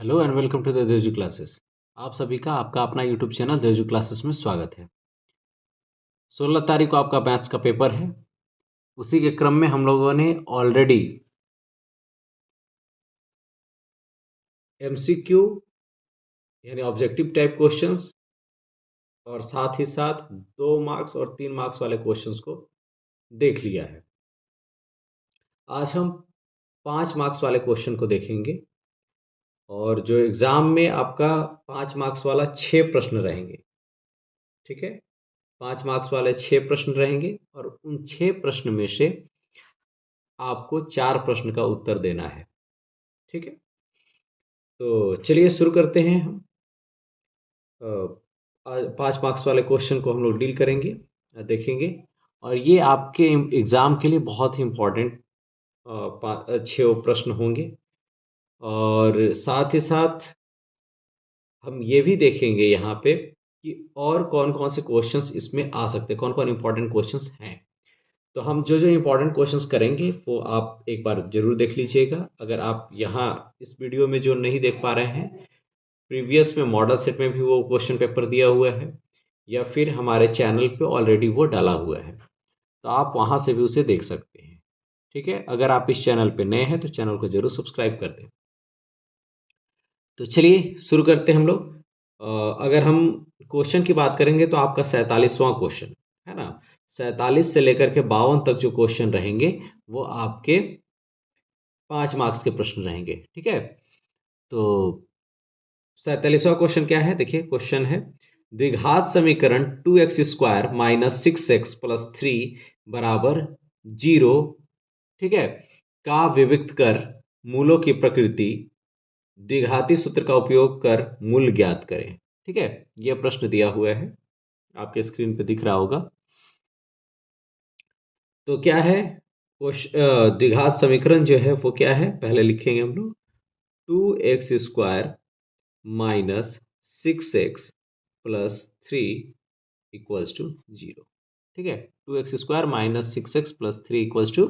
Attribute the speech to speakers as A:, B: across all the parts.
A: Hello and welcome to the Deju classes. आप सभी का आपका अपना यूट्यूब चैनल देजू क्लासेस में स्वागत है। 16 तारीख को आपका मैथ्स का पेपर है। उसी के क्रम में हम लोगों ने ऑलरेडी एमसीक्यू यानी ऑब्जेक्टिव टाइप क्वेश्चंस और साथ ही साथ 2 मार्क्स और 3 मार्क्स वाले क्वेश्चंस को देख लिया है। आज हम 5 मार्क्स वाले क्वेश्चन को देखेंगे और जो एग्जाम में आपका 5 मार्क्स वाला 6 प्रश्न रहेंगे। ठीक है, 5 मार्क्स वाले 6 प्रश्न रहेंगे और उन 6 प्रश्न में से आपको 4 प्रश्न का उत्तर देना है। ठीक है, तो चलिए शुरू करते हैं। हम 5 मार्क्स वाले क्वेश्चन को हम लोग डील करेंगे, देखेंगे। और ये आपके एग्ज़ाम के लिए बहुत ही इम्पोर्टेंट 6 प्रश्न होंगे। और साथ ही साथ हम ये भी देखेंगे यहाँ पे कि और कौन कौन से क्वेश्चंस इसमें आ सकते हैं, कौन कौन इंपॉर्टेंट क्वेश्चंस हैं। तो हम जो जो इम्पोर्टेंट क्वेश्चंस करेंगे वो आप एक बार ज़रूर देख लीजिएगा। अगर आप यहाँ इस वीडियो में जो नहीं देख पा रहे हैं, प्रीवियस में मॉडल सेट में भी वो क्वेश्चन पेपर दिया हुआ है या फिर हमारे चैनल पे ऑलरेडी वो डाला हुआ है, तो आप वहाँ से भी उसे देख सकते हैं। ठीक है, अगर आप इस चैनल पे नए हैं तो चैनल को ज़रूर सब्सक्राइब कर दें। तो चलिए शुरू करते हैं हम लोग। अगर हम क्वेश्चन की बात करेंगे तो आपका 47वां क्वेश्चन है ना। 47 से लेकर के 52 तक जो क्वेश्चन रहेंगे वो आपके 5 मार्क्स के प्रश्न रहेंगे। ठीक है, तो 47वां क्वेश्चन क्या है, देखिए क्वेश्चन है द्विघात समीकरण 2x² माइनस 6x प्लस 3 बराबर 0, ठीक है, का विविक्त कर मूलों की प्रकृति द्विघाती सूत्र का उपयोग कर मूल ज्ञात करें। ठीक है, यह प्रश्न दिया हुआ है, आपके स्क्रीन पे दिख रहा होगा। तो क्या है द्विघात समीकरण जो है वो क्या है, पहले लिखेंगे हम लोग 2x² minus 6x plus 3 equals to 0। ठीक है, 2x² minus 6x plus 3 equals to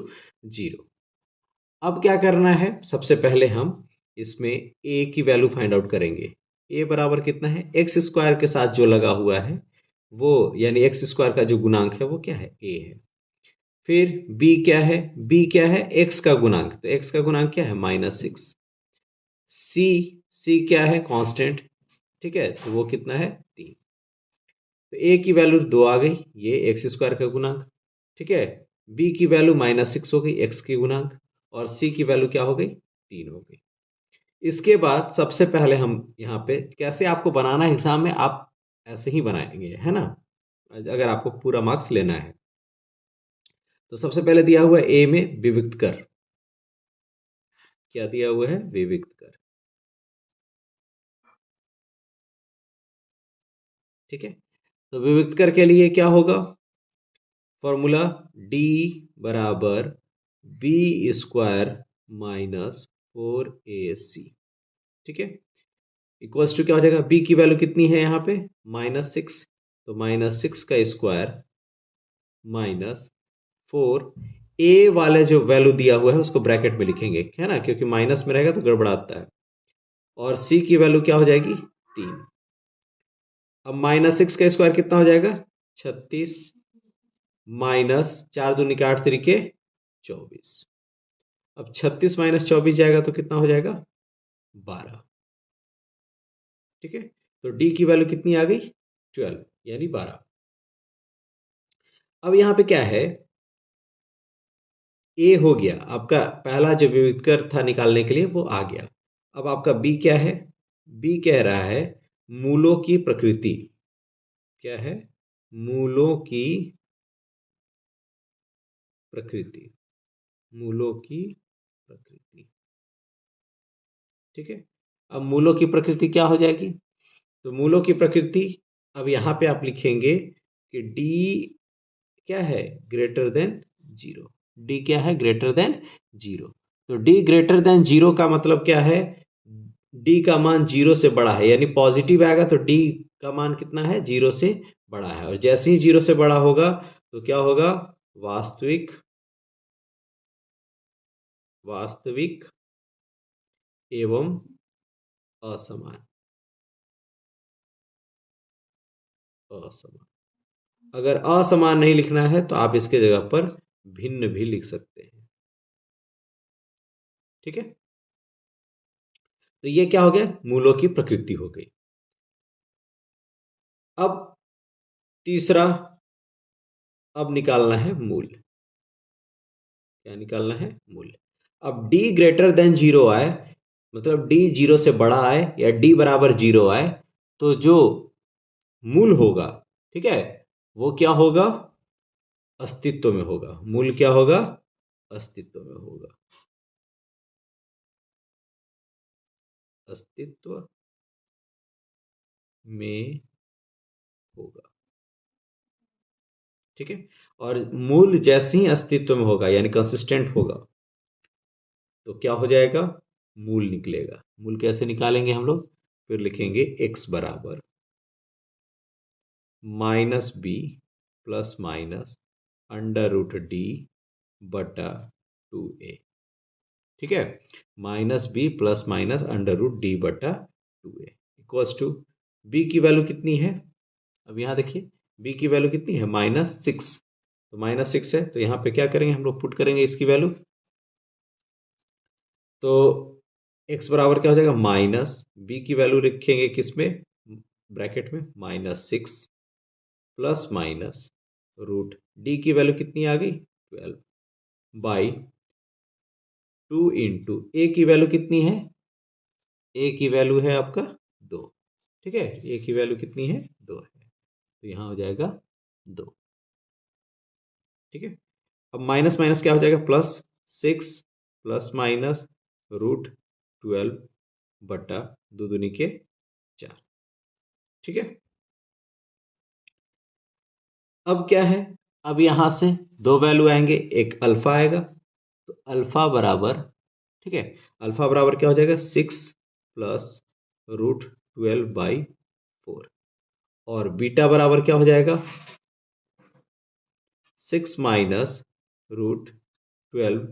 A: 0। अब क्या करना है, सबसे पहले हम इसमें a की वैल्यू फाइंड आउट करेंगे। a बराबर कितना है, x² के साथ जो लगा हुआ है वो यानी x² का जो गुणांक है वो क्या है, a है। फिर b क्या है, b क्या है, x का गुणांक, तो x का गुणांक क्या है -6। c क्या है, कांस्टेंट। ठीक है, तो वो कितना है 3। तो a की वैल्यू 2 आ गई, ये x² का गुणांक। ठीक है, b की वैल्यू -6 हो गई, x की गुणांक। और c की वैल्यू क्या हो गई, 3 हो गई। इसके बाद सबसे पहले हम यहाँ पे कैसे आपको बनाना है, एग्जाम में आप ऐसे ही बनाएंगे है ना, अगर आपको पूरा मार्क्स लेना है। तो सबसे पहले दिया हुआ है ए में विविक्त कर, क्या दिया हुआ है, विविक्त कर। ठीक है, तो विविक्त कर के लिए क्या होगा, फॉर्मूला d बराबर b² माइनस 4ac। ठीक है, इक्वल्स टू क्या हो जाएगा, b की वैल्यू कितनी है यहाँ पे -6, तो -6 का स्क्वायर माइनस 4। ए वाले जो वैल्यू दिया हुआ है उसको ब्रैकेट में लिखेंगे है ना, क्योंकि माइनस में रहेगा तो गड़बड़ाता है। और सी की वैल्यू क्या हो जाएगी, 3। अब -6 का स्क्वायर कितना हो जाएगा, 36 माइनस 4 दूनी के 8 तरीके 24। अब 36 माइनस 24 जाएगा तो कितना हो जाएगा, 12। ठीक है, तो डी की वैल्यू कितनी आ गई, 12 यानी 12। अब यहाँ पे क्या है, ए हो गया आपका, पहला जो विविधकर था निकालने के लिए वो आ गया। अब आपका बी क्या है, बी कह रहा है मूलों की प्रकृति, क्या है, मूलों की प्रकृति, मूलों की प्रकृति। ठीक है, अब मूलों की प्रकृति क्या हो जाएगी, तो मूलों की प्रकृति अब यहाँ पे आप लिखेंगे कि डी क्या है, ग्रेटर देन 0। डी क्या है, ग्रेटर देन 0। तो डी ग्रेटर देन 0 का मतलब क्या है, डी का मान 0 से बड़ा है, यानी पॉजिटिव आएगा तो डी का मान कितना है, 0 से बड़ा है। और जैसे ही 0 से बड़ा होगा तो क्या होगा, वास्तविक, वास्तविक एवं असमान, असमान। अगर असमान नहीं लिखना है तो आप इसके जगह पर भिन्न भी लिख सकते हैं। ठीक है, तो ये क्या हो गया, मूलों की प्रकृति हो गई। अब तीसरा, अब निकालना है मूल। क्या निकालना है, मूल। अब d ग्रेटर देन जीरो आए, मतलब d जीरो से बड़ा आए या d बराबर जीरो आए, तो जो मूल होगा, ठीक है, वो क्या होगा, अस्तित्व में होगा। मूल क्या होगा, अस्तित्व में होगा, अस्तित्व में होगा। ठीक है, और मूल जैसे ही अस्तित्व में होगा यानी कंसिस्टेंट होगा तो क्या हो जाएगा, मूल निकलेगा। मूल कैसे निकालेंगे हम लोग, फिर लिखेंगे x बराबर minus B plus minus under root D बटा 2a। ठीक है, minus B plus minus under root D बटा 2a इक्वल्स टू, बी की वैल्यू कितनी है, अब यहाँ देखिए बी की वैल्यू कितनी है, -6। तो -6 है तो यहाँ पे क्या करेंगे हम लोग, पुट करेंगे इसकी वैल्यू। तो x बराबर क्या हो जाएगा, माइनस बी की वैल्यू रखेंगे किस में, ब्रैकेट में -6 प्लस माइनस रूट डी की वैल्यू कितनी आ गई, 12 बाई 2 इंटू ए की वैल्यू कितनी है, ए की वैल्यू है आपका 2। ठीक है, ए की वैल्यू कितनी है, 2 है, तो यहाँ हो जाएगा 2। ठीक है, अब माइनस माइनस क्या हो जाएगा, +6 प्लस माइनस रूट 12 बटा 2 दूनी के 4। ठीक है, अब क्या है, अब यहां से दो वैल्यू आएंगे, एक अल्फा आएगा, तो अल्फा बराबर, ठीक है, अल्फा बराबर क्या हो जाएगा, 6 प्लस रूट 12 बाई 4। और बीटा बराबर क्या हो जाएगा, 6 माइनस रूट 12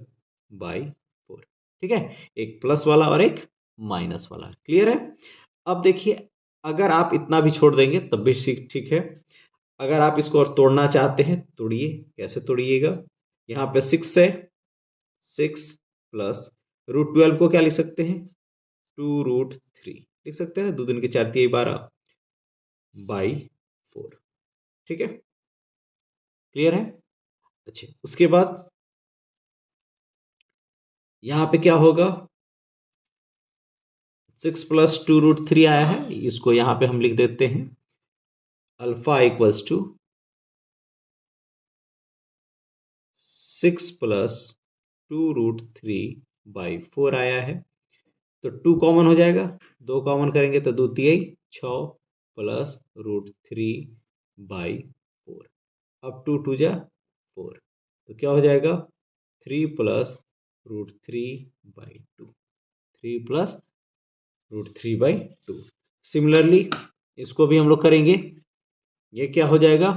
A: बाई 4। ठीक है, एक प्लस वाला और एक माइनस वाला, क्लियर है। अब देखिए, अगर आप इतना भी छोड़ देंगे तब भी ठीक है। अगर आप इसको और तोड़ना चाहते हैं, तोड़िए। कैसे तोड़िएगा, यहाँ पे 6 है, 6 प्लस रूट 12 को क्या लिख सकते हैं, 2√3 लिख सकते हैं, 2 दूनी के 4 तिया 12 बाई 4। ठीक है, क्लियर है। अच्छा, उसके बाद यहाँ पे क्या होगा, 6 प्लस 2√3 आया है, इसको यहाँ पे हम लिख देते हैं alpha equals to 6 plus 2√3 by 4 आया है। तो 2 कॉमन हो जाएगा, 2 कॉमन करेंगे तो 2 तिया 6 प्लस √3 बाई 4। अब 2 2 जा 4, तो क्या हो जाएगा, 3 plus √3 by 2, 3 plus √3 by 2। Similarly इसको भी हम लोग करेंगे, ये क्या हो जाएगा,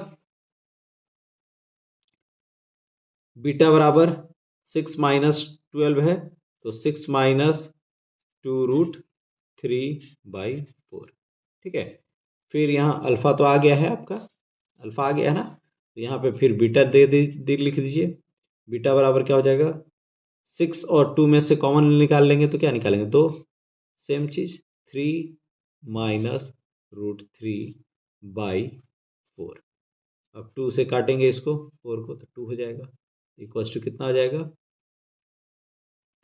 A: बीटा बराबर 6 माइनस 12 है, तो 6 माइनस 2√3 बाई 4। ठीक है, फिर यहाँ अल्फा तो आ गया है आपका, अल्फा आ गया है ना, तो यहाँ पे फिर बीटा दे लिख दीजिए। बीटा बराबर क्या हो जाएगा, 6 और 2 में से कॉमन निकाल लेंगे तो क्या निकालेंगे, 2, सेम चीज, 3 माइनस √3 बाई 4। अब 2 से काटेंगे इसको 4 को, तो 2 हो जाएगा, इक्वल्स टू कितना आ जाएगा,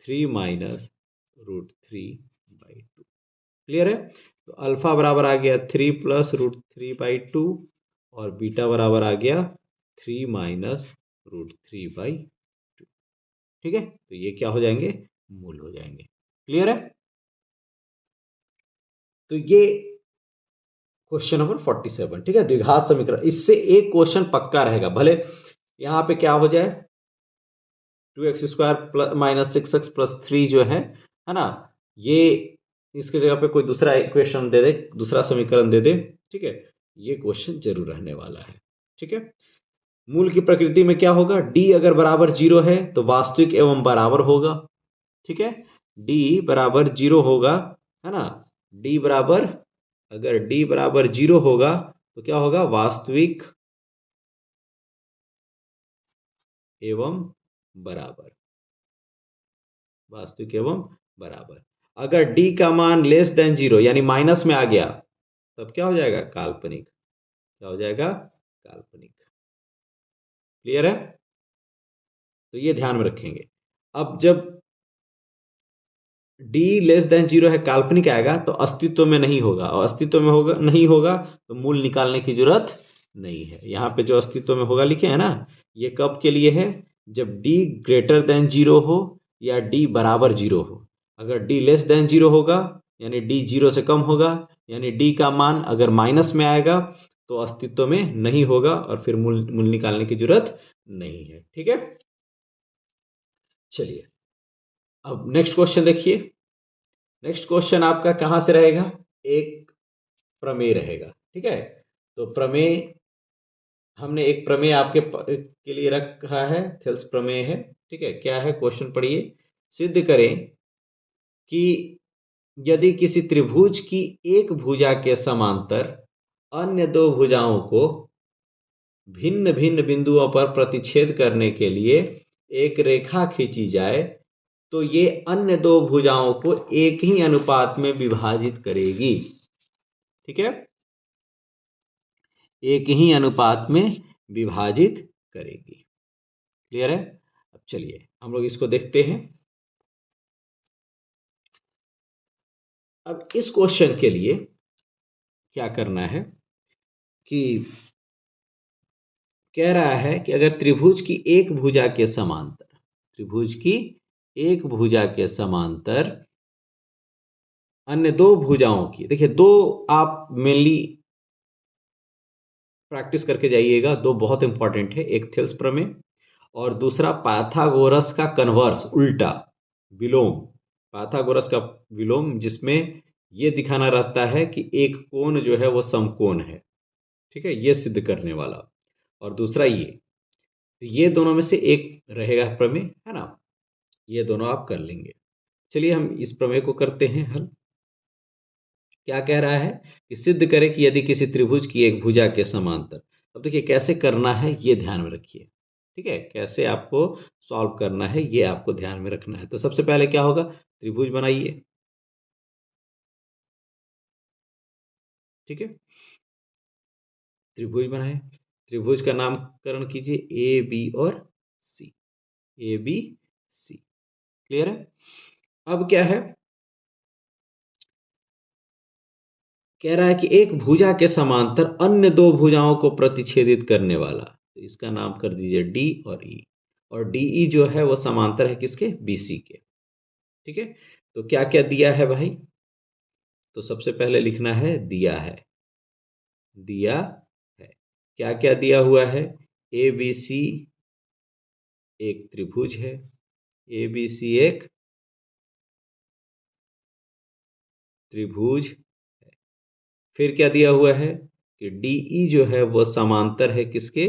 A: 3 माइनस √3 बाई 2। क्लियर है, तो अल्फा बराबर आ गया 3 प्लस √3 बाई 2, और बीटा बराबर आ गया 3 माइनस √3 बाई 2। ठीक है, तो ये क्या हो जाएंगे, मूल हो जाएंगे। क्लियर है, तो ये क्वेश्चन नंबर 47। ठीक है, द्विघात समीकरण, इससे एक क्वेश्चन पक्का रहेगा, भले यहां पे क्या हो जाए, 2x² plus minus 6x plus 3 जो है ना, ये इसके जगह पे कोई दूसरा इक्वेशन दे दे, दूसरा समीकरण दे दे, ठीक है, ये क्वेश्चन जरूर रहने वाला है। ठीक है, मूल की प्रकृति में क्या होगा, d अगर बराबर 0 है तो वास्तविक एवं बराबर होगा। ठीक है, d बराबर 0 होगा, है ना, डी बराबर, अगर डी बराबर 0 होगा तो क्या होगा, वास्तविक एवं बराबर, वास्तविक एवं बराबर। अगर डी का मान लेस देन 0 यानी माइनस में आ गया, तब क्या हो जाएगा, काल्पनिक। क्या हो जाएगा, काल्पनिक। क्लियर है, तो ये ध्यान में रखेंगे। अब जब डी लेस देन 0 है, काल्पनिक आएगा तो अस्तित्व में नहीं होगा, और अस्तित्व में होगा नहीं होगा तो मूल निकालने की जरूरत नहीं है। यहाँ पे जो अस्तित्व में होगा लिखे है ना, ये कब के लिए है, जब डी ग्रेटर देन 0 हो या डी बराबर 0 हो। अगर डी लेस देन 0 होगा यानी डी 0 से कम होगा, यानी डी का मान अगर माइनस में आएगा तो अस्तित्व में नहीं होगा और फिर मूल निकालने की जरूरत नहीं है। ठीक है, चलिए अब नेक्स्ट क्वेश्चन देखिए। नेक्स्ट क्वेश्चन आपका कहां से रहेगा, एक प्रमेय रहेगा। ठीक है, तो प्रमेय, हमने एक प्रमेय आपके के लिए रखा है, थेल्स प्रमेय है। ठीक है, क्या है, क्वेश्चन पढ़िए। सिद्ध करें कि यदि किसी त्रिभुज की एक भुजा के समांतर अन्य दो भुजाओं को भिन्न भिन्न बिंदुओं पर प्रतिच्छेद करने के लिए एक रेखा खींची जाए तो ये अन्य दो भुजाओं को एक ही अनुपात में विभाजित करेगी। ठीक है, एक ही अनुपात में विभाजित करेगी। क्लियर है, अब चलिए हम लोग इसको देखते हैं। अब इस क्वेश्चन के लिए क्या करना है कि कह रहा है कि अगर त्रिभुज की एक भुजा के समांतर, त्रिभुज की एक भुजा के समांतर अन्य दो भुजाओं की, देखिए दो आप मेनली प्रैक्टिस करके जाइएगा, दो बहुत इंपॉर्टेंट है, एक थेल्स प्रमेय और दूसरा पाइथागोरस का कन्वर्स, उल्टा विलोम। पाइथागोरस का विलोम जिसमें यह दिखाना रहता है कि एक कोण जो है वो समकोण है। ठीक है, ये सिद्ध करने वाला, और दूसरा ये, तो ये दोनों में से एक रहेगा प्रमेय, है ना, ये दोनों आप कर लेंगे। चलिए हम इस प्रमेय को करते हैं हल। क्या कह रहा है कि सिद्ध करें कि यदि किसी त्रिभुज की एक भुजा के समांतर, अब देखिए कैसे करना है ये ध्यान में रखिए। ठीक है, कैसे आपको सॉल्व करना है ये आपको ध्यान में रखना है। तो सबसे पहले क्या होगा, त्रिभुज बनाइए। ठीक है, त्रिभुज बनाए, त्रिभुज का नामकरण कीजिए ए बी और सी, ए बी सी। क्लियर है, अब क्या है, कह रहा है कि एक भुजा के समांतर अन्य दो भुजाओं को प्रतिच्छेदित करने वाला, तो इसका नाम कर दीजिए डी और ई, और डीई जो है वो समांतर है किसके, बीसी के। ठीक है, तो क्या क्या दिया है भाई, तो सबसे पहले लिखना है दिया है, दिया है, क्या क्या दिया हुआ है, ए बी सी एक त्रिभुज है, ए बी सी एक त्रिभुज है। फिर क्या दिया हुआ है कि डीई जो है वो समांतर है किसके,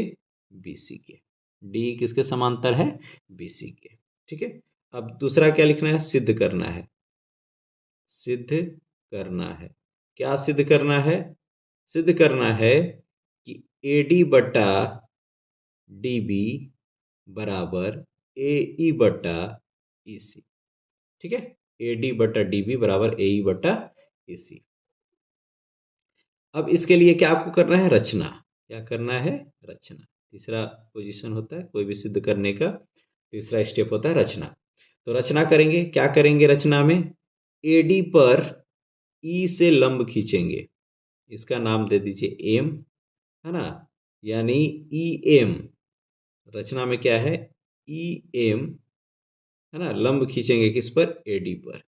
A: बीसी के। डी किसके समांतर है, बीसी के। ठीक है, अब दूसरा क्या लिखना है, सिद्ध करना है, सिद्ध करना है। क्या सिद्ध करना है, सिद्ध करना है कि एडी बटा डीबी बराबर ए बटा ईसी। ठीक है, एडी बटा डीबी बराबर ए बटा ईसी। अब इसके लिए क्या आपको करना है, रचना। क्या करना है, रचना। तीसरा पोजीशन होता है कोई भी सिद्ध करने का, तीसरा स्टेप होता है रचना। तो रचना करेंगे, क्या करेंगे रचना में, एडी पर ई से लंब खींचेंगे, इसका नाम दे दीजिए एम, है ना, यानी ई एम। रचना में क्या है, ई एम, है ना, लंब खींचेंगे किस पर, एडी पर।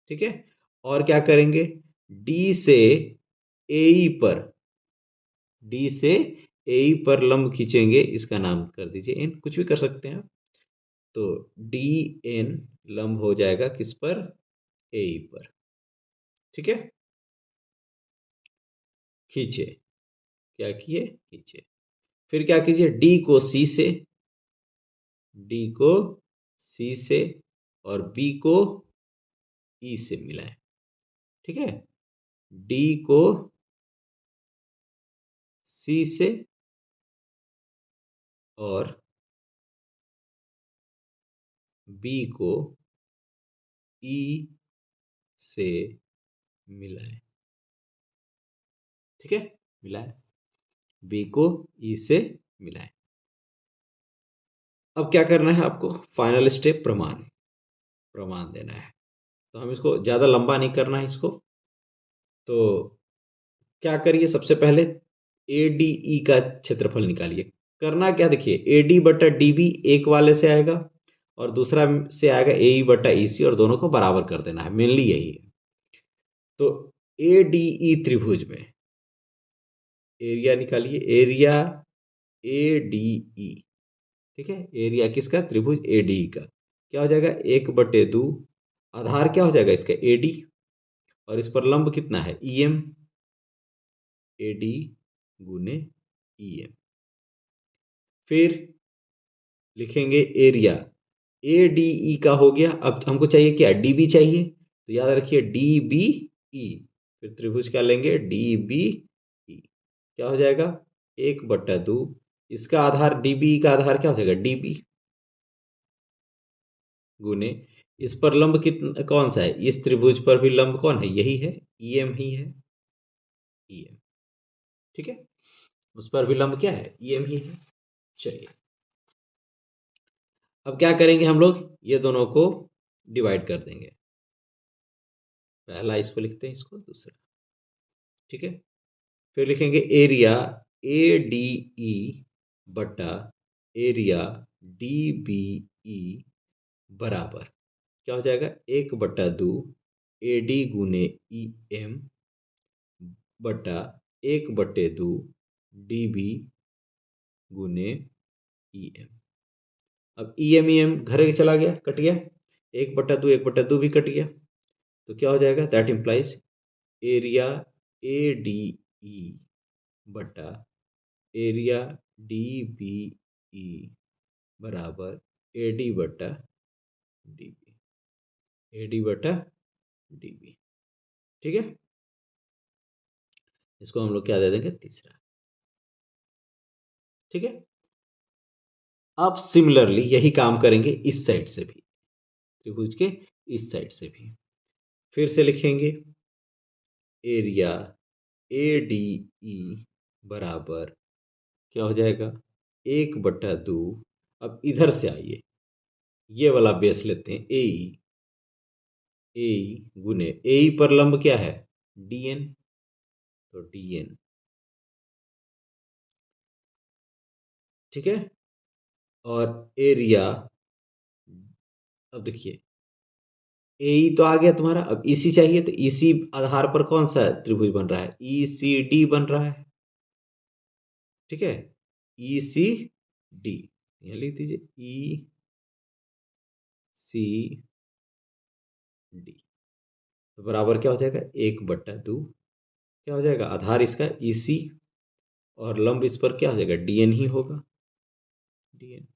A: ठीक है, और क्या करेंगे, डी से एई पर, डी से एई पर लंब खींचेंगे, इसका नाम कर दीजिए एन, कुछ भी कर सकते हैं आप। तो डी एन लंब हो जाएगा किस पर, एई पर। ठीक है, खींचे, क्या किए, खींचे। फिर क्या कीजिए, डी को सी से, डी को सी से और बी को ई से मिलाएं। ठीक है। डी को सी से और बी को ई से मिलाएं। ठीक है, मिलाएं, बी को ई से मिलाएं। अब क्या करना है आपको? फाइनल स्टेप प्रमाण, प्रमाण देना है। तो हम इसको ज़्यादा लंबा नहीं करना है इसको। तो क्या करिए, सबसे पहले ए डी ई का क्षेत्रफल निकालिए। करना क्या, देखिए, ए डी बटा डी बी एक वाले से आएगा और दूसरा से आएगा ए ई बटा ई सी, और दोनों को बराबर कर देना है, मेनली यही है। तो ए डी ई त्रिभुज में एरिया निकालिए, एरिया ए डी ई। ठीक है, एरिया किसका? त्रिभुज ए डी ई का। क्या हो जाएगा? 1/2। आधार क्या हो जाएगा इसका? ए डी, और इस पर लंब कितना है? E M. ए डी गुने ई एम। फिर लिखेंगे एरिया ए डी ई का हो गया। अब हमको चाहिए क्या? डी बी चाहिए, तो याद रखिए डी बी ई। फिर त्रिभुज क्या लेंगे? D B E. क्या हो जाएगा? 1/2। इसका आधार डी बी का आधार क्या हो जाएगा? डी बी गुने इस पर लंब कितना, कौन सा है? इस त्रिभुज पर भी लंब कौन है? यही है, ई एम ही है, ई एम। ठीक है, उस पर भी लंब क्या है? ई एम ही है। चलिए, अब क्या करेंगे हम लोग? ये दोनों को डिवाइड कर देंगे। पहला इसको लिखते हैं, इसको दूसरा। ठीक है, फिर लिखेंगे एरिया ए डी ई बटा एरिया डी बी ई बराबर क्या हो जाएगा? 1/2 ए डी गुने ई एम बटा 1/2 डी बी गुने ई एम। अब ई एम घर चला गया, कट गया। 1/2 भी कट गया। तो क्या हो जाएगा? That implies area A D ई बटा एरिया डी बी ई बराबर ए डी बटा डी बी, ए डी बटा डी बी। ठीक है, इसको हम लोग क्या दे देंगे? तीसरा। ठीक है, अब सिमिलरली यही काम करेंगे इस साइड से भी, त्रिभुज के इस साइड से भी। फिर से लिखेंगे एरिया ए डी ई बराबर क्या हो जाएगा? 1/2। अब इधर से आइए, ये वाला बेस लेते हैं, ए ई। ए ई गुने ए ई पर लंब क्या है? D N. तो डी एन। ठीक है, और एरिया, अब देखिए ए ई तो आ गया तुम्हारा। अब ईसी चाहिए, तो ईसी आधार पर कौन सा त्रिभुज बन रहा है? ई सी डी बन रहा है। ठीक है, ई सी डी, यह लिख दीजिए, ई सी डी। तो बराबर क्या हो जाएगा? 1/2। क्या हो जाएगा? आधार इसका ई सी, और लंब इस पर क्या हो जाएगा? डी एन ही होगा, डी एन।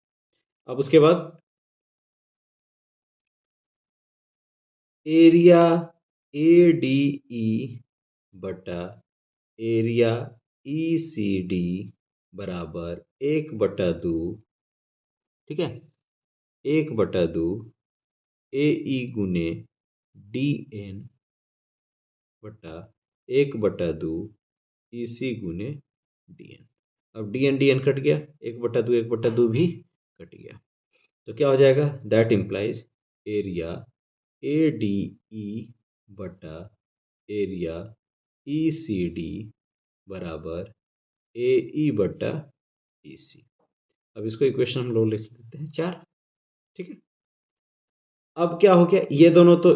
A: अब उसके बाद एरिया ए डी ई बटा एरिया ई सी डी बराबर 1/2। ठीक है, 1/2 ए ई गुने डी एन बटा 1/2 ई सी गुने डी एन। अब डी एन कट गया, 1/2 भी कट गया। तो क्या हो जाएगा? That implies area A D ई बटा एरिया ई सी डी बराबर ए ई बटा ई सी। अब इसको इक्वेशन हम लोग लिख लेते हैं 4। ठीक है, अब क्या हो गया? ये दोनों तो,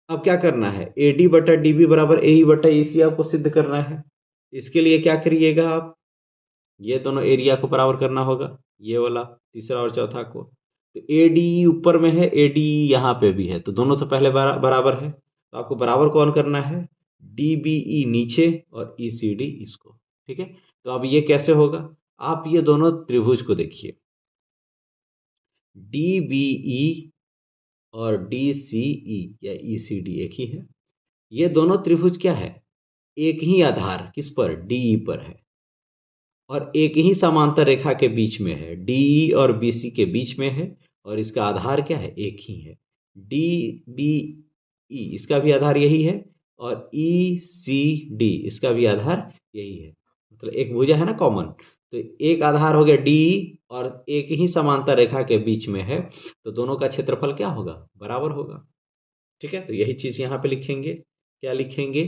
A: अब क्या करना है? ए डी बटा डी बी बराबर ए ई बटा ई सी आपको सिद्ध करना है। इसके लिए क्या करिएगा आप? ये दोनों एरिया को बराबर करना होगा, ये वाला तीसरा और चौथा को। तो ए डी ऊपर में है, ए डी यहाँ पे भी है, तो दोनों तो पहले बराबर है। तो आपको बराबर कौन करना है? डी बी ई नीचे और ई सी डी इसको। ठीक है, तो अब ये कैसे होगा? आप ये दोनों त्रिभुज को देखिए, डी बी ई और डी सी ई या ई सी डी एक ही है। ये दोनों त्रिभुज क्या है, एक ही आधार किस पर, डीई पर है, और एक ही समांतर रेखा के बीच में है, डीई और बीसी के बीच में है, और इसका आधार क्या है, एक ही है। डी बी ई इसका भी आधार यही है, और ई सी डी इसका भी आधार यही है। मतलब एक भुजा है ना कॉमन, तो एक आधार हो गया डी, और एक ही समांतर रेखा के बीच में है, तो दोनों का क्षेत्रफल क्या होगा, बराबर होगा। ठीक है, तो यही चीज यहाँ पे लिखेंगे। क्या लिखेंगे,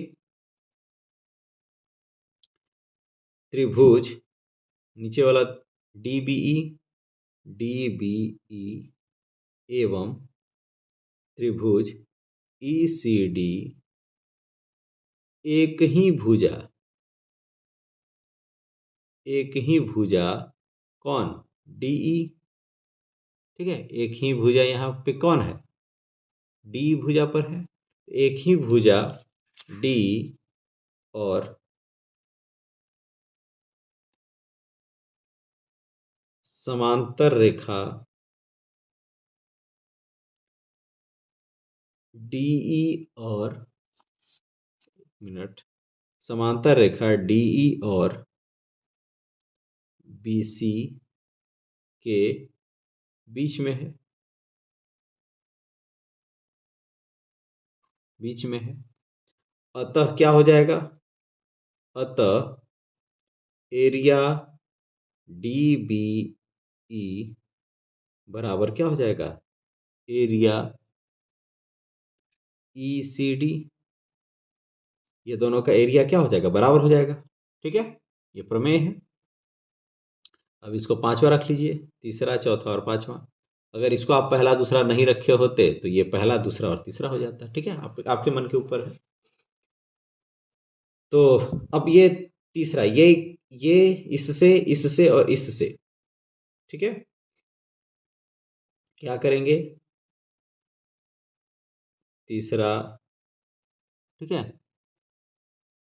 A: त्रिभुज, नीचे वाला डीबीई, डीबीई एवं त्रिभुज ईसीडी एक ही भुजा, एक ही भुजा कौन, डीई। ठीक है, एक ही भुजा यहाँ पे कौन है, डी भुजा पर है। एक ही भुजा डी और समांतर रेखा डीई और मिनट, समांतर रेखा डीई और बीसी के बीच में है, बीच में है। अतः क्या हो जाएगा, अतः एरिया डी बी ई बराबर क्या हो जाएगा, एरिया ई सी डी, ये दोनों का एरिया क्या हो जाएगा, बराबर हो जाएगा। ठीक है, ये प्रमेय है। अब इसको पांचवा रख लीजिए, तीसरा चौथा और पांचवा। अगर इसको आप पहला दूसरा नहीं रखे होते तो ये पहला दूसरा और तीसरा हो जाता। ठीक है, आपके मन के ऊपर है। तो अब ये तीसरा, ये इससे, इससे और इससे। ठीक है, क्या करेंगे, तीसरा, ठीक है,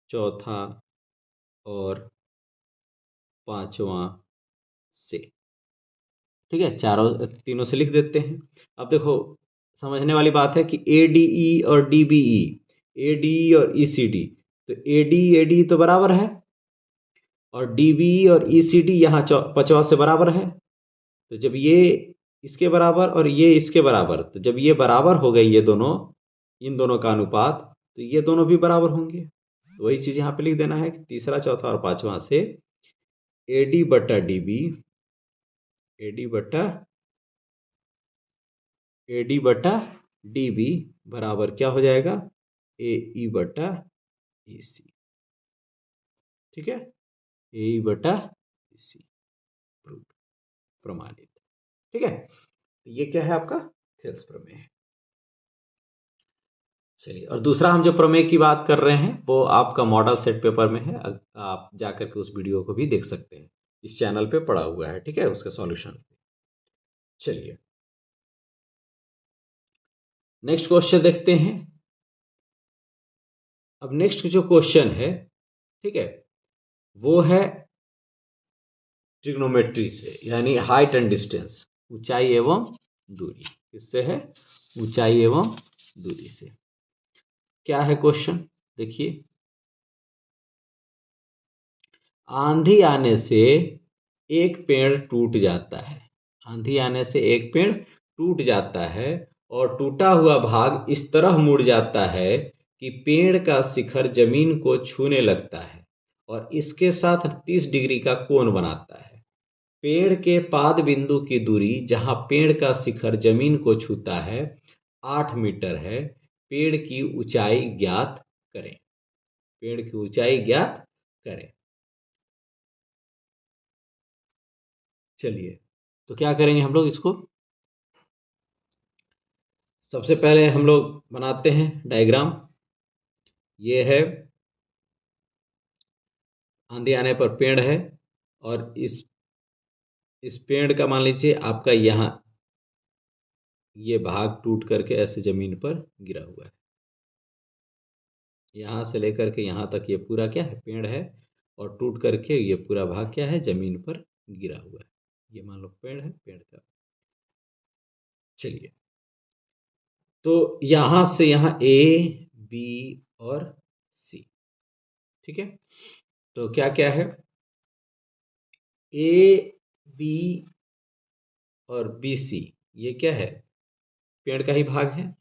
A: चौथा और पांचवा से। ठीक है, चारों तीनों से लिख देते हैं। अब देखो, समझने वाली बात है कि ए डी ई और D B E, A D E और ई सी डी, तो ए डी तो बराबर है, और डी बी ई और ई सी डी यहाँ पचवा से बराबर है। तो जब ये इसके बराबर और ये इसके बराबर, तो जब ये बराबर हो गए ये दोनों, इन दोनों का अनुपात, तो ये दोनों भी बराबर होंगे। तो वही चीज यहाँ पे लिख देना है कि तीसरा चौथा और पांचवा से ए डी बटा डी बी, ए डी बटा ए डी बटा डी बी बराबर क्या हो जाएगा, ए ई बटा ए सी। ठीक है, ए ई बटा ए सी, प्रमाणित। ठीक है, तो ये क्या है आपका थेल्स प्रमेय है। चलिए, और दूसरा हम जो प्रमेय की बात कर रहे हैं वो आपका मॉडल सेट पेपर में है, आप जाकर के उस वीडियो को भी देख सकते हैं, इस चैनल पे पड़ा हुआ है। ठीक है, उसका सॉल्यूशन। चलिए, नेक्स्ट क्वेश्चन देखते हैं। अब नेक्स्ट जो क्वेश्चन है, ठीक है, वो है ट्रिग्नोमेट्री से, यानी हाइट एंड डिस्टेंस, ऊंचाई एवं दूरी। किससे है, ऊंचाई एवं दूरी से। क्या है क्वेश्चन, देखिए, आंधी आने से एक पेड़ टूट जाता है, आंधी आने से एक पेड़ टूट जाता है, और टूटा हुआ भाग इस तरह मुड़ जाता है कि पेड़ का शिखर जमीन को छूने लगता है, और इसके साथ 30 डिग्री का कोण बनाता है। पेड़ के पाद बिंदु की दूरी जहां पेड़ का शिखर जमीन को छूता है 8 मीटर है। पेड़ की ऊंचाई ज्ञात करें, पेड़ की ऊंचाई ज्ञात करें। चलिए, तो क्या करेंगे हम लोग इसको, सबसे पहले हम लोग बनाते हैं डायग्राम। ये है, आंधी आने पर पेड़ है, और इस पेड़ का मान लीजिए आपका यहाँ ये भाग टूट करके ऐसे जमीन पर गिरा हुआ है। यहाँ से लेकर के यहाँ तक ये पूरा क्या है, पेड़ है, और टूट करके ये पूरा भाग क्या है, जमीन पर गिरा हुआ है। ये मान लो पेड़ है, पेड़ का। चलिए, तो यहाँ से यहाँ ए बी और सी। ठीक है, तो क्या क्या है, ए बी और बी सी, ये क्या है, पेड़ का ही भाग है।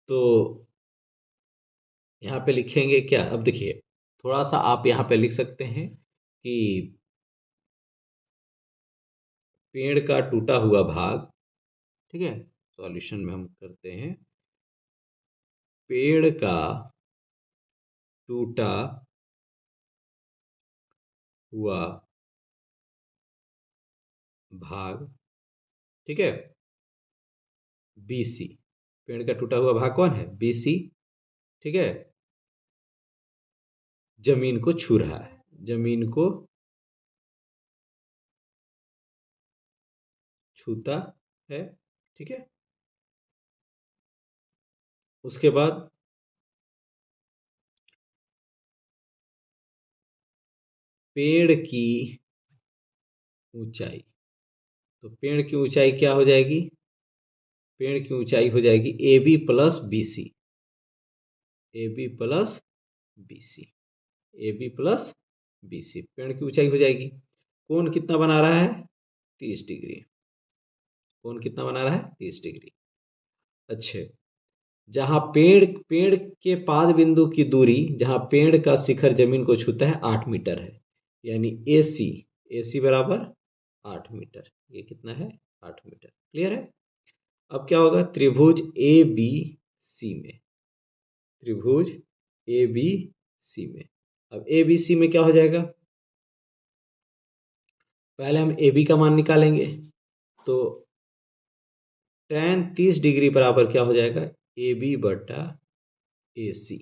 A: तो यहाँ पे लिखेंगे क्या, अब देखिए थोड़ा सा आप यहाँ पे लिख सकते हैं कि पेड़ का टूटा हुआ भाग, ठीक है, सॉल्यूशन में हम करते हैं, पेड़ का टूटा हुआ भाग, ठीक है, BC, पेड़ का टूटा हुआ भाग कौन है, BC, ठीक है, जमीन को छू रहा है, जमीन को छूता है, ठीक है। उसके बाद पेड़ की ऊंचाई, तो पेड़ की ऊंचाई क्या हो जाएगी, पेड़ की ऊंचाई हो जाएगी AB plus BC, AB plus BC, AB plus BC, पेड़ की ऊंचाई हो जाएगी। कोण कितना बना रहा है, 30 डिग्री, कोण कितना बना रहा है, 30 डिग्री। अच्छे, जहां पेड़ पेड़ के पाद बिंदु की दूरी, जहां पेड़ का शिखर जमीन को छूता है 8 मीटर है, यानी AC, AC बराबर 8 मीटर, ये कितना है, 8 मीटर। क्लियर है। अब क्या होगा, त्रिभुज ABC में, त्रिभुज ABC में, अब ABC में क्या हो जाएगा, पहले हम AB का मान निकालेंगे, तो tan 30 डिग्री बराबर क्या हो जाएगा, AB बटा AC।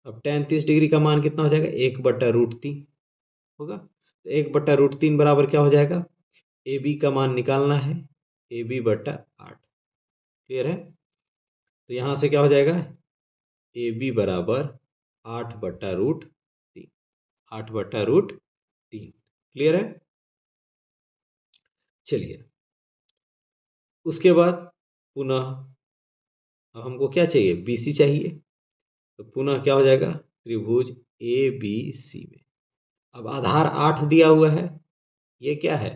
A: अब tan 30 डिग्री का मान कितना हो जाएगा, 1/√3 होगा, तो 1/√3 बराबर क्या हो जाएगा, AB का मान निकालना है, AB बटा 8। क्लियर है, तो यहाँ से क्या हो जाएगा, AB बराबर 8/√3, 8/√3। क्लियर है। चलिए, उसके बाद पुनः अब हमको क्या चाहिए, BC चाहिए, तो पुनः क्या हो जाएगा, त्रिभुज ABC में, अब आधार 8 दिया हुआ है, ये क्या है,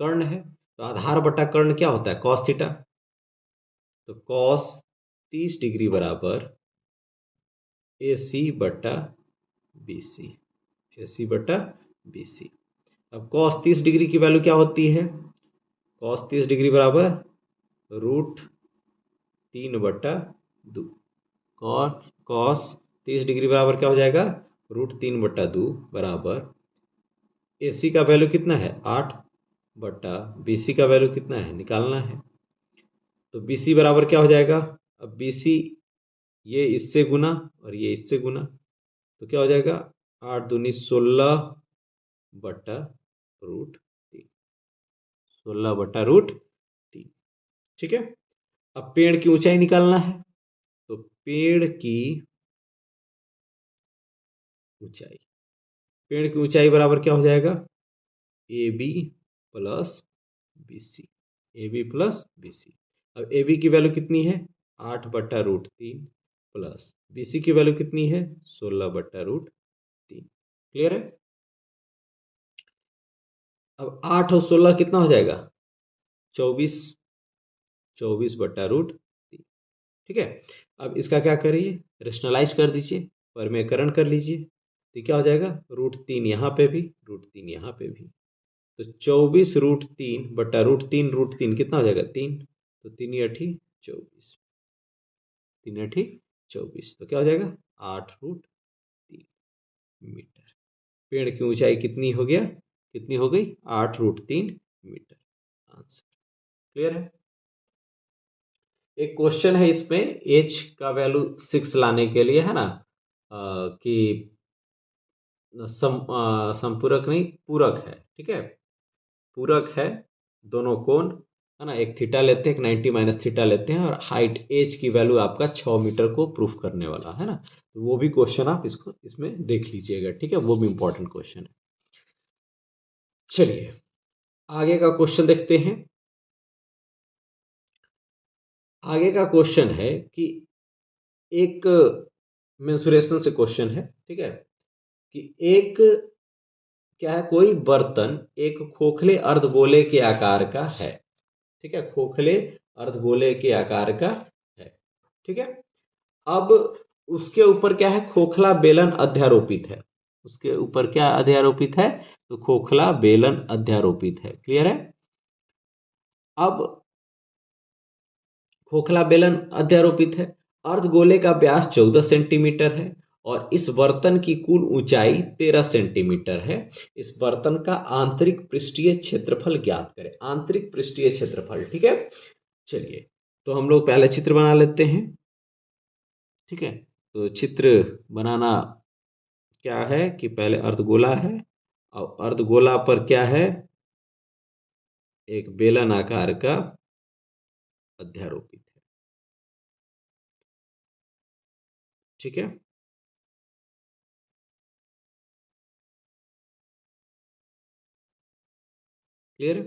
A: कर्ण है, तो आधार बटा कर्ण क्या होता है, कॉस थीटा, तो कॉस 30 डिग्री बराबर AC बटा BC, AC बटा BC। अब कॉस 30 डिग्री की वैल्यू क्या होती है, कॉस 30 डिग्री बराबर √3/2, कॉस 30 डिग्री बराबर क्या हो जाएगा, √3/2 बराबर AC का वैल्यू कितना है 8 बटा BC का वैल्यू कितना है, निकालना है, तो BC बराबर क्या हो जाएगा, अब BC ये इससे गुना और ये इससे गुना, तो क्या हो जाएगा, 8 दूनी 16/√3, 16/√3। ठीक है, अब पेड़ की ऊंचाई निकालना है, तो पेड़ की ऊंचाई, पेड़ की ऊंचाई बराबर क्या हो जाएगा, AB plus BC, AB plus BC। अब AB की वैल्यू कितनी है, 8/√3 प्लस BC की वैल्यू कितनी है, 16/√3। क्लियर है। अब 8 और 16 कितना हो जाएगा, 24, 24/√3। ठीक है, अब इसका क्या करिए, रेशनलाइज कर दीजिए, परिमेयकरण कर लीजिए, तो क्या हो जाएगा, √3 यहाँ पे भी, √3 यहाँ पे भी, तो 24√3/√3, कितना हो जाएगा, 3, तो 3×8 = 24, 3×8 = 24, तो क्या हो जाएगा, 8√3 मीटर। पेड़ की ऊंचाई कितनी हो गया, कितनी हो गई, 8√3 मीटर। आंसर क्लियर है। एक क्वेश्चन है इसमें, एच का वैल्यू 6 लाने के लिए, है ना, कि संपूरक नहीं पूरक है, ठीक है, पूरक है, दोनों कोण, है ना, एक थीटा लेते हैं, एक 90 माइनस थीटा लेते हैं, और हाइट एच की वैल्यू आपका 6 मीटर को प्रूफ करने वाला है ना, तो वो भी क्वेश्चन आप इसको इसमें देख लीजिएगा, ठीक है, वो भी इंपॉर्टेंट क्वेश्चन है। चलिए आगे का क्वेश्चन देखते हैं। आगे का क्वेश्चन है कि एक मेंसुरेशन से क्वेश्चन है, ठीक है, कि एक क्या है, कोई बर्तन एक खोखले अर्धगोले के आकार का है, ठीक है, खोखले अर्धगोले के आकार का है, ठीक है। अब उसके ऊपर क्या है, खोखला बेलन अध्यारोपित है, उसके ऊपर क्या अध्यारोपित है, तो खोखला बेलन अध्यारोपित है, क्लियर है। अब खोखला बेलन अध्यारोपित है, अर्धगोले का व्यास 14 सेंटीमीटर है और इस बर्तन की कुल ऊंचाई 13 सेंटीमीटर है। इस बर्तन का आंतरिक पृष्ठीय क्षेत्रफल ज्ञात करें, आंतरिक पृष्ठीय क्षेत्रफल, ठीक है। चलिए, तो हम लोग पहले चित्र बना लेते हैं, ठीक है। तो चित्र बनाना क्या है कि पहले अर्धगोला है और अर्धगोला पर क्या है, एक बेलन आकार का अध्यारोपित है, ठीक है। क्लियर है।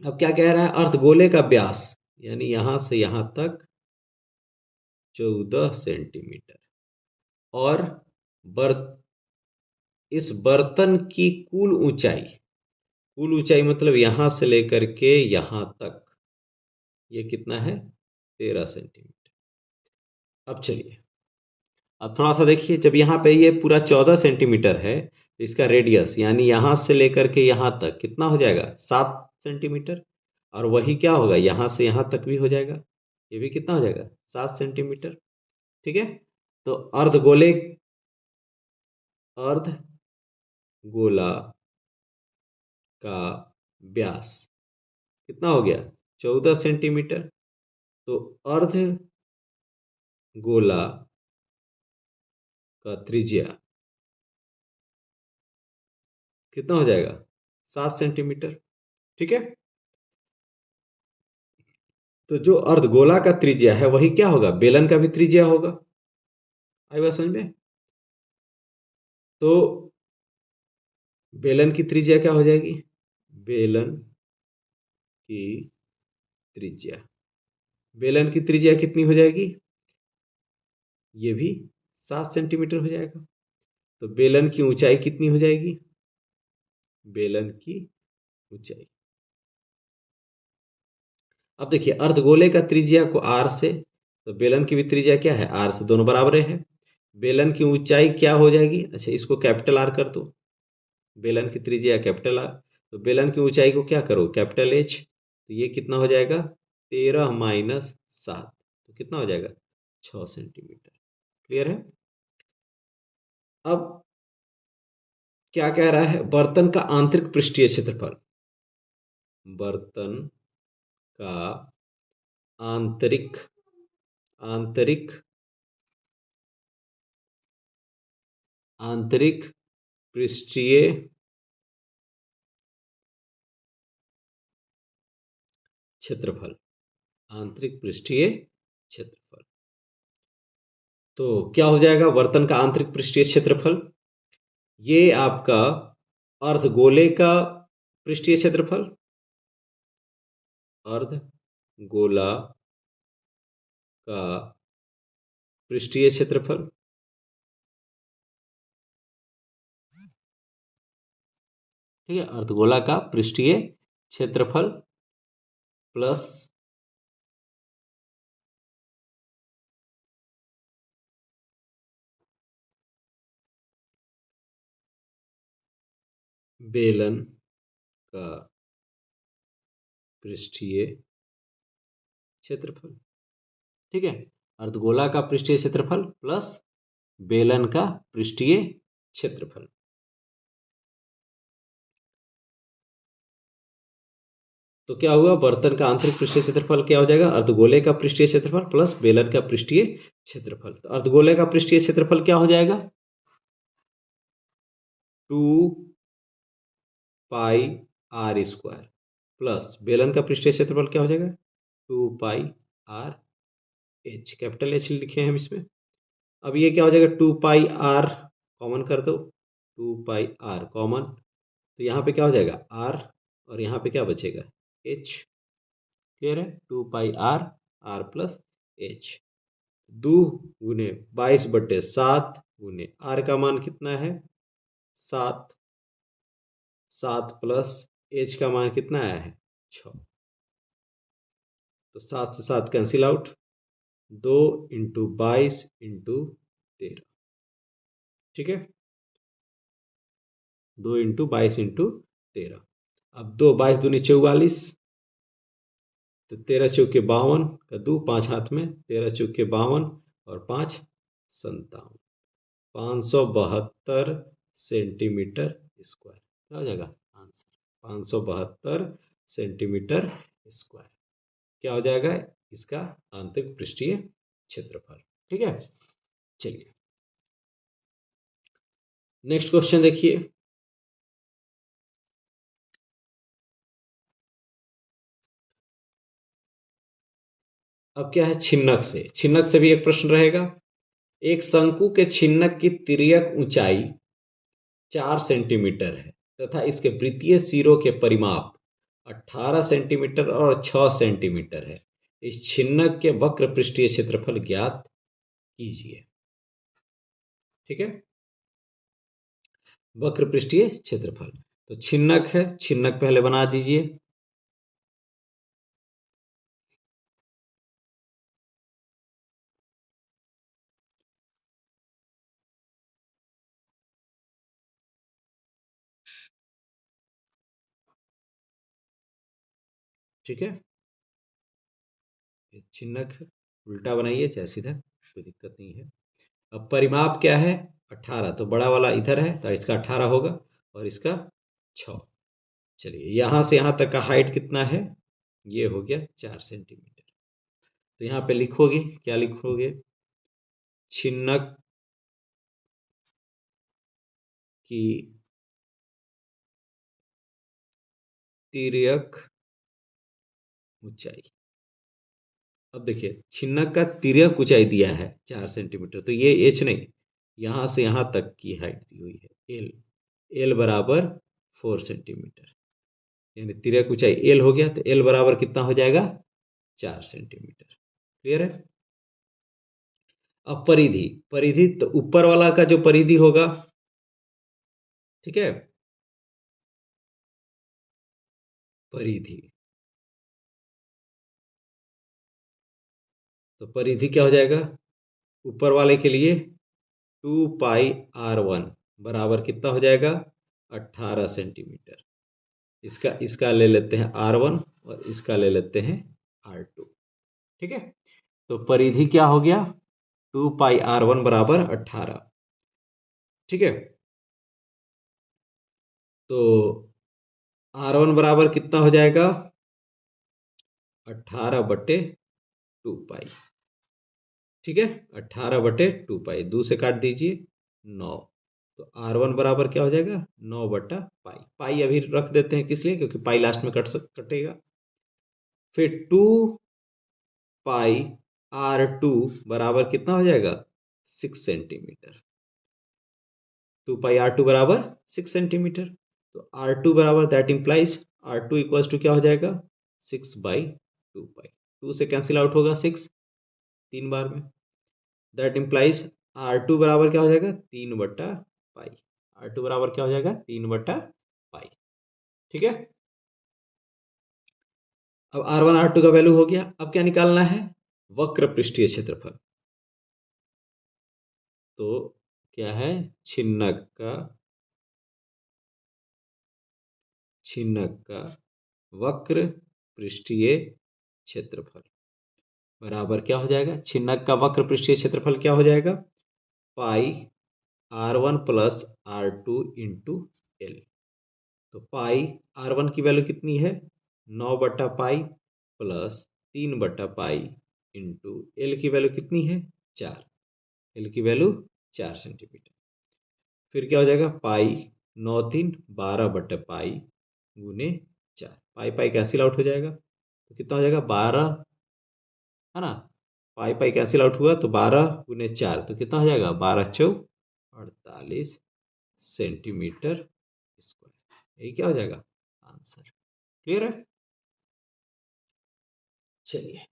A: अब क्या कह रहा है, अर्धगोले का व्यास यानी यहां से यहां तक 14 सेंटीमीटर और बर इस बर्तन की कुल ऊंचाई मतलब यहां से लेकर के यहां तक ये कितना है, 13 सेंटीमीटर। अब चलिए, अब थोड़ा सा देखिए, जब यहाँ पे ये पूरा 14 सेंटीमीटर है तो इसका रेडियस यानी यहाँ से लेकर के यहाँ तक कितना हो जाएगा, 7 सेंटीमीटर। और वही क्या होगा, यहाँ से यहाँ तक भी हो जाएगा, ये भी कितना हो जाएगा, 7 सेंटीमीटर, ठीक है। तो अर्धगोला का व्यास कितना हो गया, 14 सेंटीमीटर। तो अर्धगोला का त्रिज्या कितना हो जाएगा, 7 सेंटीमीटर, ठीक है। तो जो अर्धगोला का त्रिज्या है वही क्या होगा, बेलन का भी त्रिज्या होगा, आई बात समझ में। तो बेलन की त्रिज्या क्या हो जाएगी, बेलन की त्रिज्या, बेलन की त्रिज्या कितनी हो जाएगी, ये भी 7 सेंटीमीटर हो जाएगा। तो बेलन की ऊंचाई कितनी हो जाएगी, बेलन की ऊंचाई, अब देखिए अर्धगोले का त्रिज्या को आर से, तो बेलन की भी त्रिज्या क्या है, आर से, दोनों बराबर है। बेलन की ऊंचाई क्या हो जाएगी, अच्छा इसको कैपिटल आर कर दो, बेलन की त्रिज्या कैपिटल आर, तो बेलन की ऊंचाई को क्या करो, कैपिटल एच, तो ये कितना हो जाएगा, 13 - 7, तो कितना हो जाएगा, 6 सेंटीमीटर, क्लियर है। अब क्या कह रहा है, बर्तन का आंतरिक पृष्ठीय क्षेत्रफल, बर्तन का आंतरिक आंतरिक आंतरिक पृष्ठीय क्षेत्रफल, आंतरिक पृष्ठीय क्षेत्रफल, तो क्या हो जाएगा, बर्तन का आंतरिक पृष्ठीय क्षेत्रफल, ये आपका अर्धगोले का पृष्ठीय क्षेत्रफल, अर्धगोला का पृष्ठीय क्षेत्रफल, ठीक है, अर्धगोला का पृष्ठीय क्षेत्रफल प्लस बेलन का पृष्ठीय क्षेत्रफल, ठीक है, अर्धगोला का पृष्ठीय क्षेत्रफल प्लस बेलन का पृष्ठीय क्षेत्रफल। तो क्या हुआ, बर्तन का आंतरिक पृष्ठीय क्षेत्रफल क्या हो जाएगा, अर्धगोले का पृष्ठीय क्षेत्रफल प्लस बेलन का पृष्ठीय क्षेत्रफल। तो अर्धगोले का पृष्ठीय क्षेत्रफल क्या हो जाएगा, 2 पाई r² प्लस बेलन का पृष्ठीय क्षेत्रफल क्या हो जाएगा, 2 पाई r h, कैपिटल एच लिखे हैं हम इसमें। अब ये क्या हो जाएगा, 2 पाई r कॉमन कर दो, 2 पाई r कॉमन, तो यहाँ पे क्या हो जाएगा, r और यहाँ पे क्या बचेगा, h, क्लियर है, 2 पाई r, r प्लस h। 2 गुने 22/7 गुने आर का मान कितना है 7, 7 प्लस एच का मान कितना आया है 6। तो 7 से 7 कैंसिल आउट, 2 इंटू 22 इंटू 13, ठीक है। 2 इंटू 22 इंटू 13। अब 2 22 दूनी 44, तो 13 चौके 52 का 2 5 हाथ में, 13 चौके 52 और 5 57, 572 सेंटीमीटर स्क्वायर। क्या हो जाएगा आंसर 572 सेंटीमीटर स्क्वायर। क्या हो जाएगा इसका आंतरिक पृष्ठीय क्षेत्रफल, ठीक है। चलिए नेक्स्ट क्वेश्चन देखिए। अब क्या है छिन्नक से, छिन्नक से भी एक प्रश्न रहेगा। एक शंकु के छिन्नक की तिर्यक ऊंचाई 4 सेंटीमीटर है तथा इसके वृत्तीय सिरों के परिमाप 18 सेंटीमीटर और 6 सेंटीमीटर है। इस छिन्नक के वक्र पृष्ठीय क्षेत्रफल ज्ञात कीजिए, ठीक है। वक्र पृष्ठीय क्षेत्रफल, तो छिन्नक है, छिन्नक पहले बना दीजिए। ठीक है, छिन्नक है, उल्टा बनाइए चाहे सीधा, कोई दिक्कत नहीं है। अब परिमाप क्या है 18, तो बड़ा वाला इधर है तो इसका 18 होगा और इसका 6। चलिए यहाँ से यहाँ तक का हाइट कितना है, ये हो गया 4 सेंटीमीटर। तो यहाँ पे लिखोगे, क्या लिखोगे, छिन्नक की तिर्यक ऊंचाई। अब देखिए छिन्नक का तिर्यक ऊंचाई दिया है 4 सेंटीमीटर, तो ये एच नहीं, यहाँ से यहाँ तक की हाइट दी हुई है एल, एल बराबर 4 सेंटीमीटर, यानी तिर्यक ऊंचाई एल हो गया, तो एल बराबर कितना हो जाएगा 4 सेंटीमीटर। क्लियर है। अब परिधि, परिधि तो ऊपर वाला का जो परिधि होगा, ठीक है, परिधि, तो परिधि क्या हो जाएगा ऊपर वाले के लिए 2 पाई r1 बराबर कितना हो जाएगा 18 सेंटीमीटर। इसका ले लेते हैं r1 और इसका ले लेते हैं r2, ठीक है। तो परिधि क्या हो गया 2 पाई r1 बराबर 18, ठीक है। तो r1 बराबर कितना हो जाएगा 18/2 पाई, ठीक है। 18/2 पाई, 2 से काट दीजिए 9, तो r1 बराबर क्या हो जाएगा 9/पाई। पाई अभी रख देते हैं किस लिए, क्योंकि पाई लास्ट में कटेगा। फिर 2 पाई r2 बराबर कितना हो जाएगा 6 सेंटीमीटर। 2 पाई r2 बराबर 6 सेंटीमीटर, तो r2 बराबर that implies r2 equals to क्या हो जाएगा 6/2 पाई। 2 से कैंसिल आउट होगा 6 तीन बार में, दैट इंप्लाइज R2 बराबर क्या हो जाएगा 3/पाई। R2 बराबर क्या हो जाएगा 3/पाई, ठीक है। अब R1 R2 का वैल्यू हो गया। अब क्या निकालना है वक्र पृष्ठीय क्षेत्रफल। तो क्या है छिन्नक का वक्र पृष्ठीय क्षेत्रफल बराबर क्या हो जाएगा, छिन्नक का वक्र पृष्ठीय क्षेत्रफल क्या हो जाएगा पाई r1 plus r2 into L. तो पाई r1 की वैल्यू कितनी है 9/पाई प्लस 3/पाई इंटू एल की वैल्यू कितनी है 4, एल की वैल्यू 4 सेंटीमीटर। फिर क्या हो जाएगा पाई 9×3 12/पाई गुने 4, पाई पाई कैंसिल आउट हो जाएगा, तो कितना हो जाएगा 12, है ना। पाई पाई कैंसिल आउट हुआ तो 12×4, तो कितना हो जाएगा 12×4 = 48 सेंटीमीटर स्क्वायर। यही क्या हो जाएगा आंसर। क्लियर है। चलिए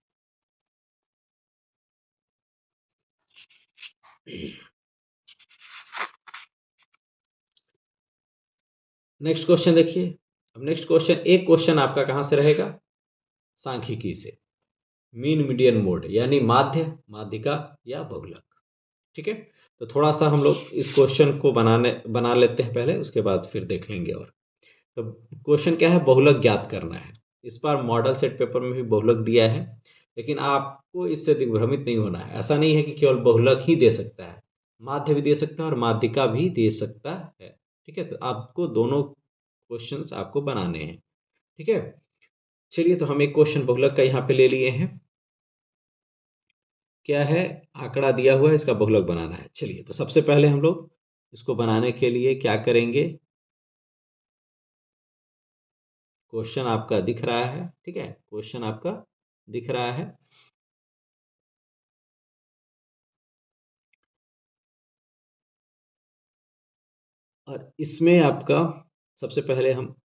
A: नेक्स्ट क्वेश्चन देखिए। अब नेक्स्ट क्वेश्चन, एक क्वेश्चन आपका कहाँ से रहेगा? सांख्यिकी से। मीन मीडियन मोड यानी माध्य, माध्यिका या बहुलक। ठीक है, तो थोड़ा सा हम लोग इस क्वेश्चन को बना लेते हैं पहले, उसके बाद फिर देख लेंगे। और तो क्वेश्चन क्या है? बहुलक ज्ञात करना है। इस बार मॉडल सेट पेपर में भी बहुलक दिया है, लेकिन आपको इससे दिग्भ्रमित नहीं होना है। ऐसा नहीं है कि केवल बहुलक ही दे सकता है, माध्य भी दे सकता है और माध्यिका भी दे सकता है। ठीक है, तो आपको दोनों क्वेश्चंस आपको बनाने हैं। ठीक है, चलिए, तो हम एक क्वेश्चन बहुलक का यहाँ पे ले लिए हैं। क्या है? आंकड़ा दिया हुआ है, इसका बहुलक बनाना है। चलिए, तो सबसे पहले हम लोग इसको बनाने के लिए क्या करेंगे? क्वेश्चन आपका दिख रहा है, ठीक है, क्वेश्चन आपका दिख रहा है। और इसमें आपका सबसे पहले हम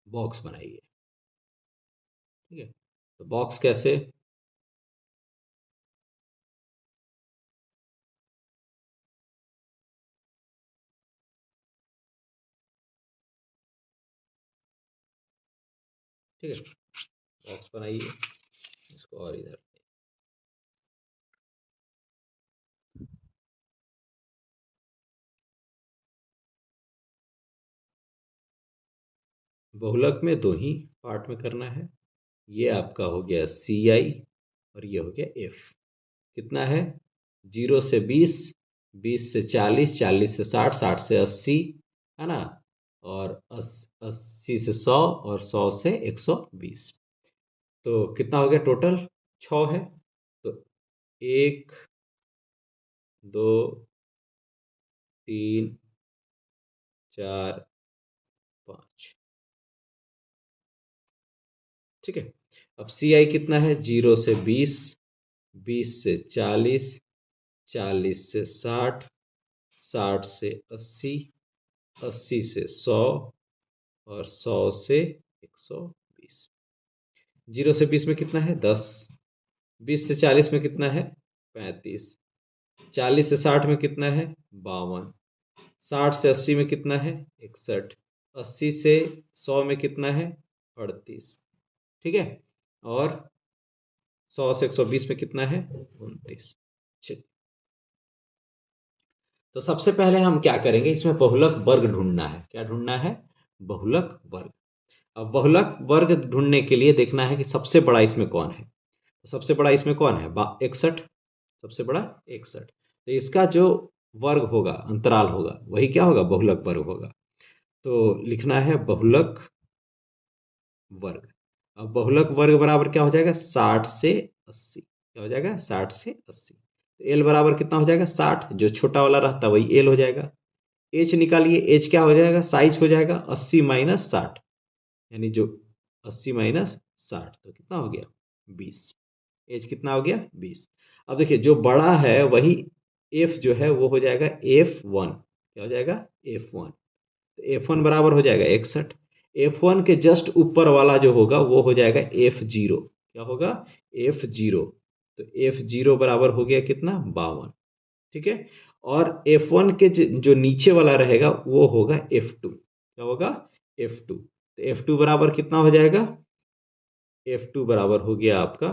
A: बॉक्स बनाइए। ठीक है, तो बॉक्स कैसे? ठीक है, बॉक्स बनाइए, इसको और इधर। बहुलक में दो ही पार्ट में करना है। ये आपका हो गया CI और ये हो गया F। कितना है? 0 से 20, 20 से 40, 40 से 60, 60 से 80, है ना? और 80 से 100 और 100 से 120। तो कितना हो गया टोटल? 6 है। तो 1, 2, 3, 4, 5। ठीक है, अब CI कितना है? 0 से 20, 20 से 40, 40 से 60, 60 से 80, 80 से 100 और 100 से 120। 0 से 20 में कितना है? 10। 20 से 40 में कितना है? 35। 40 से 60 में कितना है? 52। 60 से 80 में कितना है? 61। 80 से 100 में कितना है? 38। ठीक है, और 100 से 120 में कितना है? 29। चलिए, तो सबसे पहले हम क्या करेंगे? इसमें बहुलक वर्ग ढूंढना है। क्या ढूंढना है? बहुलक वर्ग। अब बहुलक वर्ग ढूंढने के लिए देखना है कि सबसे बड़ा इसमें कौन है। तो सबसे बड़ा इसमें कौन है? 61। सबसे बड़ा 61। तो इसका जो वर्ग होगा, अंतराल होगा, वही क्या होगा? बहुलक वर्ग होगा। तो लिखना है बहुलक वर्ग। अब बहुलक वर्ग बराबर क्या हो जाएगा? 60 से 80। क्या हो जाएगा? 60 से 80। तो एल बराबर कितना हो जाएगा? 60। जो छोटा वाला रहता है वही एल हो जाएगा। एच निकालिए, एच क्या हो जाएगा? साइज हो जाएगा 80 माइनस 60, यानी जो 80 माइनस 60 तो कितना हो गया? 20। एच कितना हो गया? 20। अब देखिए, जो बड़ा है वही एफ जो है वो हो जाएगा F1। क्या हो जाएगा? F1। तो F1 बराबर हो जाएगा 61। F1 के जस्ट ऊपर वाला जो होगा वो हो जाएगा F0। क्या होगा? F0। तो F0 बराबर हो गया कितना? 52। ठीक है, और F1 के जो नीचे वाला रहेगा वो होगा F2। क्या होगा? F2। तो F2 बराबर कितना हो जाएगा? F2 बराबर हो गया आपका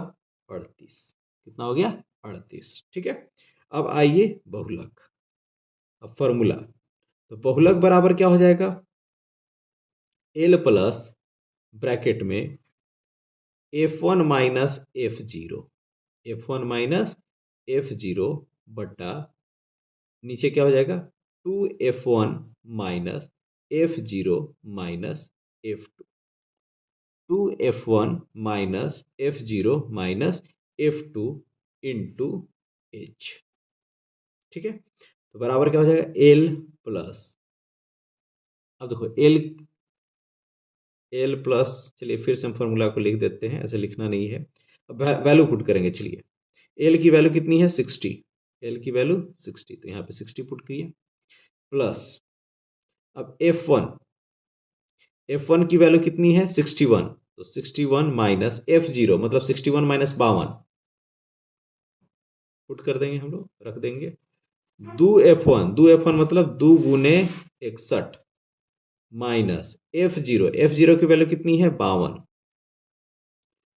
A: 38। कितना हो गया? 38। ठीक है, अब आइए बहुलक। अब फॉर्मूला, तो बहुलक बराबर क्या हो जाएगा? L प्लस ब्रैकेट में F1 minus F0। F1 minus F0 बटा नीचे क्या हो जाएगा? 2F1 minus F0 minus F2। 2F1 minus F0 minus F2 into H। ठीक है, तो बराबर क्या हो जाएगा? L प्लस, अब देखो एल प्लस, चलिए फिर से हम फॉर्मूला को लिख देते हैं, ऐसे लिखना नहीं है। अब वैल्यू पुट करेंगे। चलिए, एल की वैल्यू कितनी है? 60। एल की वैल्यू 60, तो यहाँ पे 60 पुट किए, प्लस अब F1 की वैल्यू कितनी है? 61। तो 61 माइनस F0 मतलब 61 माइनस 52। पुट कर देंगे, हम लोग रख देंगे। दो F1 मतलब 2 × 61 माइनस F0 की वैल्यू कितनी है 52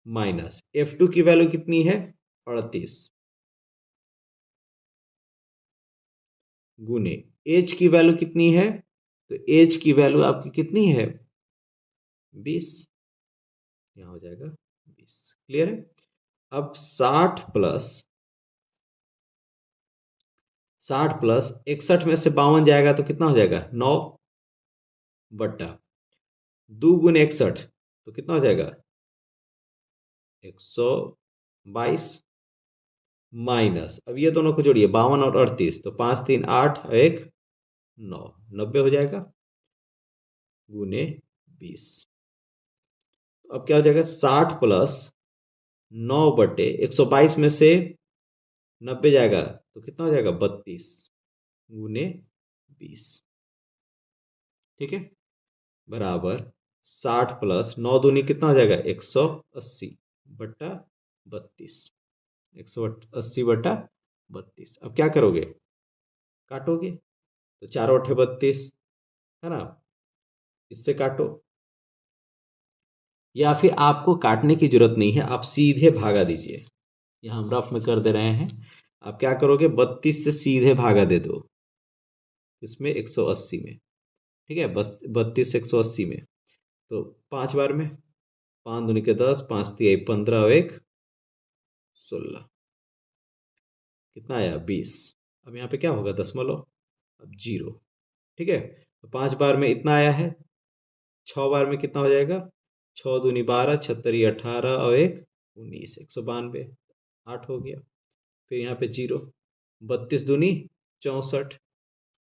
A: माइनस F2 की वैल्यू कितनी है 38 गुने H की वैल्यू कितनी है, तो H की वैल्यू आपकी कितनी है 20, यहाँ हो जाएगा 20। क्लियर है। अब 60 प्लस 61 में से 52 जाएगा तो कितना हो जाएगा 9 बट्टा 2 × 61 तो कितना हो जाएगा 122 माइनस, अब ये दोनों को जोड़िए 52 और 38 तो 5 3 8 और 1 9, 90 हो जाएगा गुने 20। अब क्या हो जाएगा 60 प्लस 9 बटे 122 में से 90 जाएगा तो कितना हो जाएगा 32 गुने 20। ठीक है, बराबर 60 प्लस 9 दूनी कितना हो जाएगा 180 बट्टा 32, 180 बट्टा 32। अब क्या करोगे काटोगे, तो 4 × 8 = 32 है ना, इससे काटो, या फिर आपको काटने की जरूरत नहीं है, आप सीधे भागा दीजिए। यहाँ हम रफ में कर दे रहे हैं। आप क्या करोगे 32 से सीधे भागा दे दो इसमें 180 में। ठीक है, बस 32 से 180 में, तो 5 बार में 5 दूनी के 10, 5 तिया 15 और 1 16, कितना आया 20। अब यहाँ पे क्या होगा दशमलव, अब 0। ठीक है, तो 5 बार में इतना आया है, 6 बार में कितना हो जाएगा 6 दूनी 12, 76 18 और 1 19, 192, 8 हो गया। फिर यहाँ पे 0, 32 दूनी 64,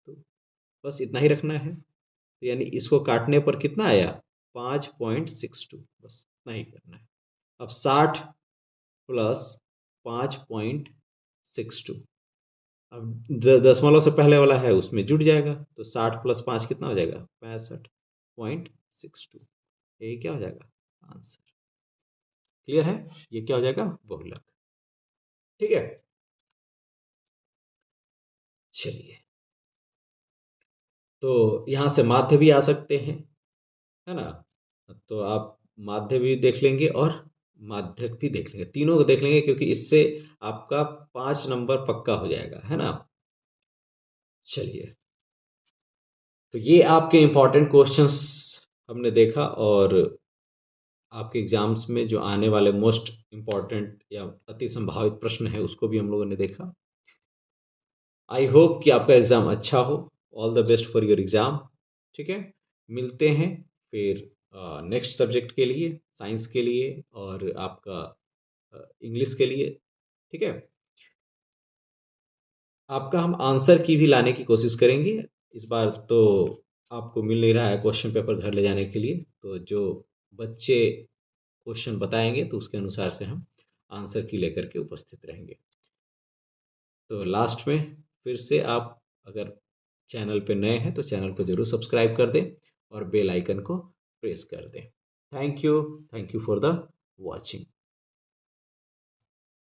A: तो बस इतना ही रखना है। तो यानी इसको काटने पर कितना आया 5.62, बस इतना ही करना है। अब 60 प्लस 5.62, अब दशमलव से पहले वाला है उसमें जुड़ जाएगा, तो 60 प्लस 5 कितना हो जाएगा 65.62, यही क्या हो जाएगा आंसर। क्लियर है, ये क्या हो जाएगा बहुलक। ठीक है, चलिए, तो यहां से माध्य भी आ सकते हैं, है ना, तो आप माध्य भी देख लेंगे और माध्यक भी देख लेंगे, तीनों को देख लेंगे, क्योंकि इससे आपका 5 नंबर पक्का हो जाएगा, है ना। चलिए, तो ये आपके इंपॉर्टेंट क्वेश्चंस हमने देखा, और आपके एग्जाम्स में जो आने वाले मोस्ट इंपॉर्टेंट या अति संभावित प्रश्न है उसको भी हम लोगों ने देखा। आई होप कि आपका एग्ज़ाम अच्छा हो। All the best for your exam. ठीक है, मिलते हैं फिर नेक्स्ट सब्जेक्ट के लिए, साइंस के लिए और आपका इंग्लिश के लिए। ठीक है, आपका हम आंसर की भी लाने की कोशिश करेंगे। इस बार तो आपको मिल नहीं रहा है क्वेश्चन पेपर घर ले जाने के लिए, तो जो बच्चे क्वेश्चन बताएंगे तो उसके अनुसार से हम आंसर की लेकर के उपस्थित रहेंगे। तो लास्ट में फिर से आप अगर चैनल पे नए हैं तो चैनल को ज़रूर सब्सक्राइब कर दें और बेल आइकन को प्रेस कर दें। Thank you for the watching.